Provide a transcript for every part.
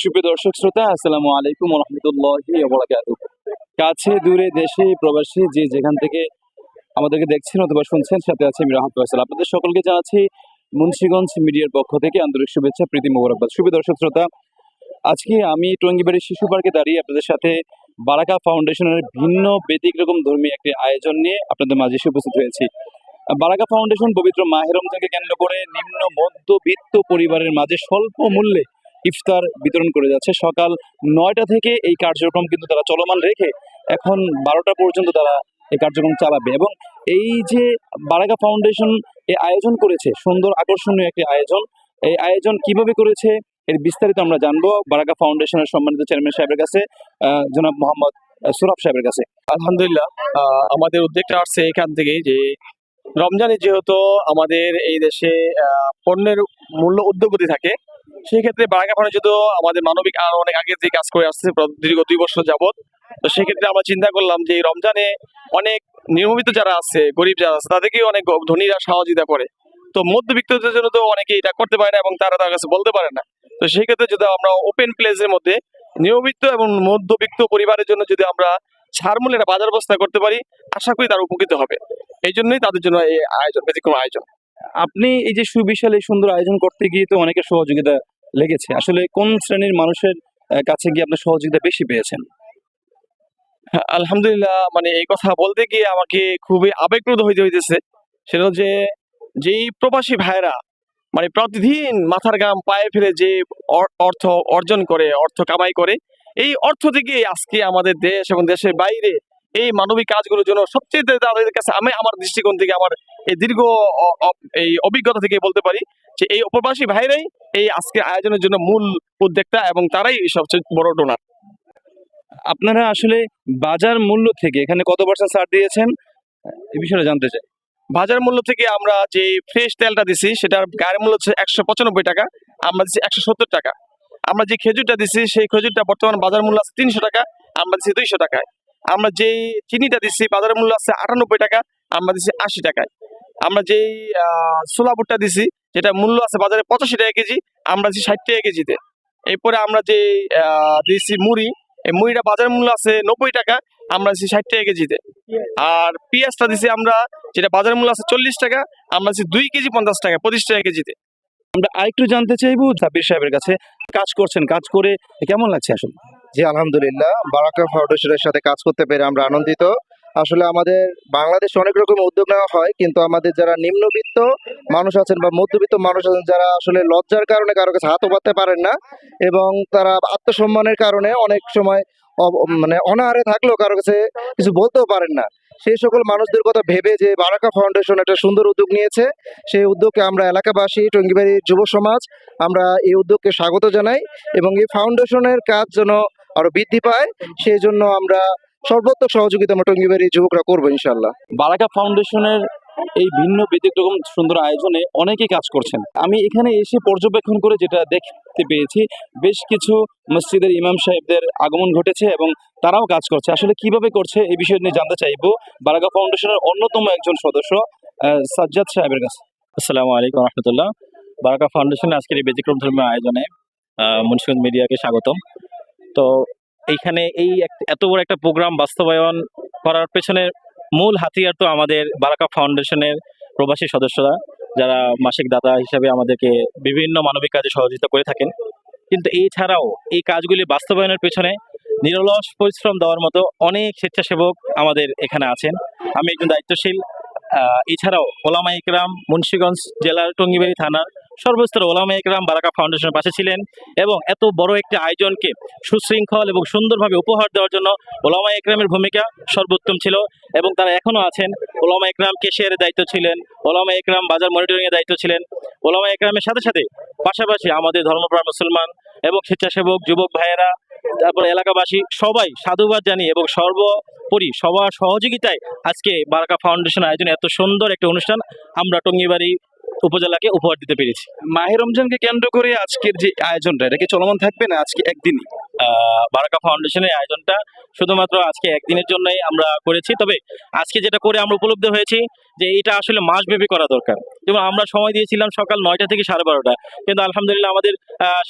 সুপ্রিয় দর্শক শ্রোতা, আসসালামু আলাইকুম ওয়া রাহমাতুল্লাহি ওয়া বারাকাতুহু। কাছে দূরে দেশে প্রবাসী যে যেখান থেকে আমাদেরকে দেখছেন অথবা শুনছেন, সাথে আছে আমি রাহাত ফয়সাল। আপনাদের সকলকে জানাচ্ছি মুন্সিগঞ্জ মিডিয়ার পক্ষ থেকে আন্তরিক শুভেচ্ছা, প্রীতি মোবারকবাদ। সুপ্রিয় দর্শক শ্রোতা, আজকে আমি টঙ্গীবাড়ি শিশু পার্কে দাঁড়িয়ে আপনাদের সাথে বারাকা ফাউন্ডেশনের ভিন্ন ব্যতিক্রম ধর্মী একটি আয়োজন নিয়ে আপনাদের মাঝে এসে উপস্থিত হয়েছি। বারাকা ফাউন্ডেশন পবিত্র মাহে রমজানকে কেন্দ্র করে নিম্ন মধ্যবিত্ত পরিবারের মাঝে স্বল্প মূল্যে ইফতার বিতরণ করে যাচ্ছে। সকাল 9টা থেকে এই কার্যক্রম কিন্তু তারা চলমান রেখে এখন 12টা পর্যন্ত তারা এই কার্যক্রম চালাবে। এবং এই যে বারাকা ফাউন্ডেশন এই আয়োজন করেছে, সুন্দর আকর্ষণীয় একটি আয়োজন, এই আয়োজন কিভাবে করেছে এর বিস্তারিত আমরা জানবো বারাকা ফাউন্ডেশনের সম্মানিত চেয়ারম্যান সাহেবের কাছে, জনাব মোহাম্মদ সুরাব সাহেবের কাছে। আলহামদুলিল্লাহ, আমাদের উদ্যোগটা আসছে এখান থেকেই যে রমজানে যেহেতু আমাদের এই দেশে পণ্যের মূল্য ঊর্ধ্বগতি থাকে, সেই ক্ষেত্রে বারাকা ফাউন্ডেশন যেহেতু আমাদের মানবিক আর অনেক আগে থেকে কাজ করে আসছে দীর্ঘ 2 বছর যাবত। তো সেক্ষেত্রে আমরা চিন্তা করলাম যে এই রমজানে অনেক নিয়মিত যারা আছে, গরিব যারা আছে, তাদেরকেও অনেক ধনীরা সহযোগিতা করে। তো মধ্যবিত্তদের জন্য তো অনেকে এটা করতে পারে না এবং তারা তার কাছে বলতে পারে না। তো সেই ক্ষেত্রে যদি আমরা ওপেন প্লেসের মধ্যে নিয়মিত এবং মধ্যবিত্ত পরিবারের জন্য যদি আমরা ছাড় মূল্যে একটা বাজার ব্যবস্থা করতে পারি, আশা করি তারা উপকৃত হবে। এই জন্যই তাদের জন্য এই আয়োজন, ব্যতিক্রম আয়োজন। আপনি এই যে সুবিশাল এই সুন্দর আয়োজন করতে গিয়ে তো অনেকের সহযোগিতা লেগেছে, আসলে কোন শ্রেণীর মানুষের কাছে গিয়ে আপনার সহযোগিতা বেশি পেয়েছেন? হ্যাঁ, আলহামদুলিল্লাহ, মানে এই কথা বলতে গিয়ে আমাকে খুবই আবেগপ্রদ হইতে হইতেছে। সেটা হচ্ছে যেই প্রবাসী ভাইরা মানে প্রতিদিন মাথার ঘাম পায়ে ফেলে যে অর্থ অর্জন করে, অর্থ কামাই করে, এই অর্থ থেকে আজকে আমাদের দেশ এবং দেশের বাইরে এই মানবিক কাজগুলোর জন্য সবচেয়ে তাদের কাছে আমি আমার দৃষ্টিকোণ থেকে, আমার এই দীর্ঘ এই অভিজ্ঞতা থেকে বলতে পারি যে এই প্রবাসী ভাইরাই এই আজকে আয়োজনের জন্য মূল উদ্যোক্তা এবং তারাই সবচেয়ে বড় ডোনার। আপনারা আসলে বাজার মূল্য থেকে এখানে কত পার্সেন্ট ছাড় দিয়েছেন, এই বিষয়ে জানতে চাই। বাজার মূল্য থেকে আমরা যে ফ্রেশ তেলটা দিছি সেটার গায়ের মূল্য হচ্ছে 195 টাকা, আমরা দিচ্ছি 170 টাকা। আমরা যে খেজুরটা দিচ্ছি সেই খেজুরটা বর্তমান বাজার মূল্য আছে 300 টাকা, আমরা দিচ্ছি 200 টাকায়। আমরা যেই চিনিটা দিচ্ছি বাজার মূল্য আছে 98 টাকা, আমরা দিচ্ছি 80 টাকায়। আমরা যেই ছোলা ভুট্টা দিচ্ছি যেটা মূল্য আছে বাজারে 85 টাকা কেজি, আমরা দিচ্ছি 60 টাকা কেজিতে। এরপরে আমরা যে দিচ্ছি মুড়ি, এই মুড়িটা বাজার মূল্য আছে 90 টাকা, আমরা দিচ্ছি 60 টাকা কেজিতে। আর পেঁয়াজটা দিচ্ছি আমরা যেটা বাজার মূল্য আছে 40 টাকা, আমরা দিচ্ছি 2 কেজি 50 টাকা, 25 টাকা কেজিতে। আমরা আরেকটু জানতে চাইবো সাবির সাহেবের কাছে, কাজ করছেন, কাজ করে কেমন লাগছে আসলে? জি আলহামদুলিল্লাহ, বারাকা ফাউন্ডেশনের সাথে কাজ করতে পেরে আমরা আনন্দিত। আসলে আমাদের বাংলাদেশে অনেক রকম উদ্যোগ নেওয়া হয়, কিন্তু আমাদের যারা নিম্নবিত্ত মানুষ আছেন বা মধ্যবিত্ত মানুষ আছেন, যারা আসলে লজ্জার কারণে কারো কাছে হাত পাততে পারেন না এবং তারা আত্মসম্মানের কারণে অনেক সময় মানে অনাহারে থাকলেও কারো কাছে কিছু বলতেও পারেন না, সেই সকল মানুষদের কথা ভেবে যে বারাকা ফাউন্ডেশন একটা সুন্দর উদ্যোগ নিয়েছে, সেই উদ্যোগকে আমরা এলাকাবাসী, টঙ্গীবাড়ির যুব সমাজ, আমরা এই উদ্যোগকে স্বাগত জানাই এবং এই ফাউন্ডেশনের কাজ যেন আরো বৃদ্ধি পায় সেই জন্য আমরা সর্বোত্তক সহযোগিতা আমরা টঙ্গীবাড়ির যুবকরা করবো ইনশাল্লাহ। বারাকা ফাউন্ডেশনের এই ভিন্ন ব্যতিক্রম সুন্দর আয়োজনে অনেকেই কাজ করছেন। আমি এখানে এসে পর্যবেক্ষণ করে যেটা দেখতে পেয়েছি, বেশ কিছু মসজিদের ইমাম সাহেবদের আগমন ঘটেছে এবং তারাও কাজ করছে। আসলে কিভাবে করছে এই বিষয় নিয়ে জানতে চাইবো বারাকা ফাউন্ডেশনের অন্যতম একজন সদস্য সাজ্জাদ সাহেবের কাছে। আসসালামু আলাইকুম রহমতুল্লাহ। বারাকা ফাউন্ডেশনের আজকের এই ব্যতিক্রম ধর্মীয় আয়োজনে মুন্সিগঞ্জ মিডিয়াকে স্বাগতম। তো এইখানে এই এত বড় একটা প্রোগ্রাম বাস্তবায়ন করার পেছনে মূল হাতিয়ার তো আমাদের বারাকা ফাউন্ডেশনের প্রবাসী সদস্যরা, যারা মাসিক দাতা হিসাবে আমাদেরকে বিভিন্ন মানবিক কাজে সহযোগিতা করে থাকেন। কিন্তু এছাড়াও এই কাজগুলি বাস্তবায়নের পেছনে নিরলস পরিশ্রম দেওয়ার মতো অনেক স্বেচ্ছাসেবক আমাদের এখানে আছেন। আমি একজন দায়িত্বশীল। এছাড়াও ওলামা ইকরাম মুন্সিগঞ্জ জেলার টঙ্গীবাড়ি থানার সর্বস্তর ওলামা ইকরাম বারাকা ফাউন্ডেশনের পাশে ছিলেন এবং এত বড় একটি আয়োজনকে সুশৃঙ্খল এবং সুন্দরভাবে উপহার দেওয়ার জন্য ওলামা ইকরামের ভূমিকা সর্বোত্তম ছিল এবং তারা এখনও আছেন। ওলামা ইকরাম কেশিয়ারের দায়িত্ব ছিলেন, ওলামা ইকরাম বাজার মনিটরিংয়ের দায়িত্ব ছিলেন। ওলামা ইকরামের সাথে সাথে পাশাপাশি আমাদের ধর্মপ্রাণ মুসলমান এবং স্বেচ্ছাসেবক যুবক ভাইয়েরা, তারপর এলাকাবাসী সবাই সাধুবাদ জানিয়ে এবং সর্বোপরি সবার সহযোগিতায় আজকে বারাকা ফাউন্ডেশন আয়োজনে এত সুন্দর একটা অনুষ্ঠান আমরা টঙ্গীবাড়ি উপজেলাকে উপহার দিতে পেরেছি। মাহে রমজানকে কেন্দ্র করে আজকের যে আয়োজনটা, এটা কি চলমান থাকবে না আজকে একদিনই? বারাকা ফাউন্ডেশনের আয়োজনটা শুধুমাত্র আজকে একদিনের জন্যই আমরা করেছি, তবে আজকে যেটা করে আমরা উপলব্ধি হয়েছি যে এটা আসলে মাসব্যাপী করা দরকার। যেমন আমরা সময় দিয়েছিলাম সকাল 9টা থেকে 12:30, কিন্তু আলহামদুলিল্লাহ আমাদের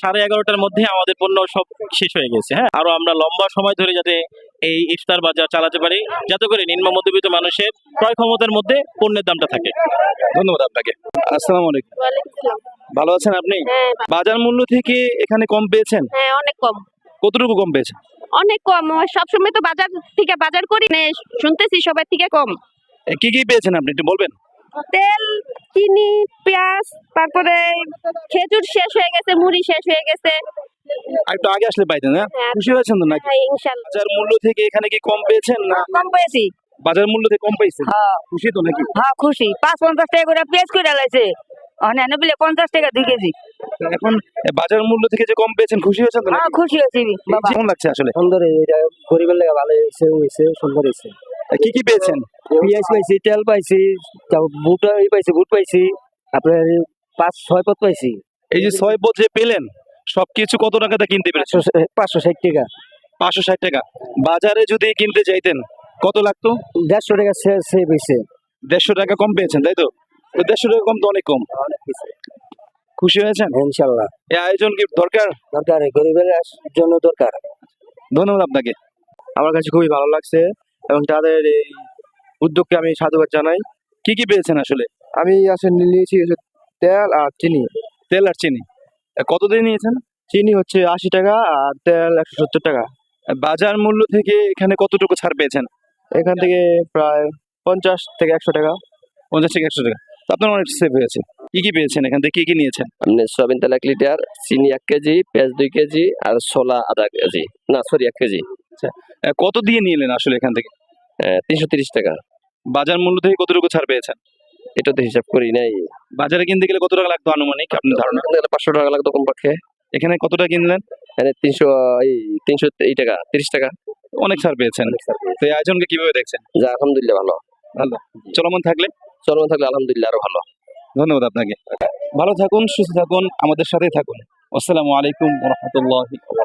11:30টার মধ্যে আমাদের পণ্য সব শেষ হয়ে গেছে। হ্যাঁ, আরো আমরা লম্বা সময় ধরে যাতে এই ইফতার বাজার চালাতে পারি, যাতে করে নিম্ন মধ্যবিত্ত মানুষের ক্রয় ক্ষমতার মধ্যে পণ্যের দামটা থাকে। ধন্যবাদ আপনাকে। আসসালামু আলাইকুম। ওয়ালাইকুম আসসালাম। ভালো আছেন আপনি? হ্যাঁ বাজার মূল্য থেকে এখানে কম পেয়েছেন? হ্যাঁ, অনেক কম, কতটুকু কম পেয়েছেন? অনেক কম। ওই সবসময় তো বাজার থেকে বাজার করি না, শুনতেছি সবার থেকে কম। কি কি পেয়েছেন আপনি একটু বলবেন? তেল, চিনি, পেঁয়াজ, তারপরে খেজুর শেষ হয়ে গেছে, মুড়ি শেষ হয়ে গেছে। আর একটু আগে আসলে পাইতেন, হ্যাঁ? হ্যাঁ। খুশি হয়েছেন তো নাকি? হ্যাঁ, ইনশাল্লাহ বাজার মূল্য থেকে এখানে কি কম পেয়েছেন না? কম পেয়েছি। বাজার মূল্য থেকে কম পেয়েছেন? হ্যাঁ খুশি তো নাকি? হ্যাঁ, খুশি। 5-50 টাকা করে পেঁয়াজ করে লাইছে, অনেক বলে 50 টাকা 2 কেজি। এখন বাজার মূল্য থেকে যে কম পেয়েছেন, খুশি হয়েছেন তো হ্যাঁ, নাকি? খুশি হয়েছি বাবা। কেমন লাগছে আসলে? সুন্দর, এটা গরিবের লেগে ভালো হয়েছে, সুন্দর হয়েছে। কি কি পেয়েছেন? পেঁয়াজ পাইছি, তেল পাইছি, বুট পাইছি, আপনার 5-6 পথ পাইছি। এই যে 6 পদ যে পেলেন, সবকিছু কত টাকাতে কিনতে পেরেছেন? 560 টাকা, 560 টাকা। বাজারে যদি কিনতে চাইতেন কত লাগতো? 150 টাকা সেভ হয়েছে। 150 টাকা কম পেয়েছেন, তাই তো? তো 150 টাকা কম তো অনেক কম। খুশি হয়েছেন? ইনশাল্লাহ এই আয়োজন কি দরকার? দরকার, গরিবের জন্য দরকার। ধন্যবাদ আপনাকে। আমার কাছে খুবই ভালো লাগছে এবং তাদের এই উদ্যোগকে আমি সাধুবাদ জানাই। কি কি পেয়েছেন আসলে? আমি আসলে নিয়েছি হচ্ছে তেল আর চিনি। তেল আর চিনি কত দিয়ে নিয়েছেন? চিনি হচ্ছে 80 টাকা আর তেল 170 টাকা। বাজার মূল্য থেকে এখানে কতটুকু ছাড় পেয়েছেন? এখান থেকে প্রায় 50 থেকে 100 টাকা। 50 থেকে 100 টাকা। তো আপনার অনেক সেভ হয়েছে। কি কি পেয়েছেন এখান থেকে? কি কি নিয়েছেন? আপনি সয়াবিন তেল 1 লিটার, চিনি 1 কেজি, পেঁয়াজ 2 কেজি আর ছোলা আধা কেজি, না সরি 1 কেজি, কত দিয়ে নিলেন আসলে এখান থেকে? 330 টাকা। বাজার মূল্য থেকে কতটুকু ছাড় পেয়েছেন? এটা তো হিসাব করি নাই। বাজারে কিনতে গেলে কত টাকা লাগতো আনুমানিক আপনার ধারণা? 500 টাকা লাগতো কমপক্ষে। এখানে কতটা কিনলেন? এখানে 300 এই টাকা 30 টাকা। অনেক ছাড় পেয়েছেন। তো এই আয়োজনকে কিভাবে দেখছেন? যা আলহামদুলিল্লাহ ভালো। ভালো। চলমান থাকলে? চলমান থাকলে আলহামদুলিল্লাহ আরো ভালো। ধন্যবাদ আপনাকে। ভালো থাকুন, সুস্থ থাকুন, আমাদের সাথেই থাকুন। আসসালামু আলাইকুম ওয়া রাহমাতুল্লাহি ওয়া বারাকাতুহু।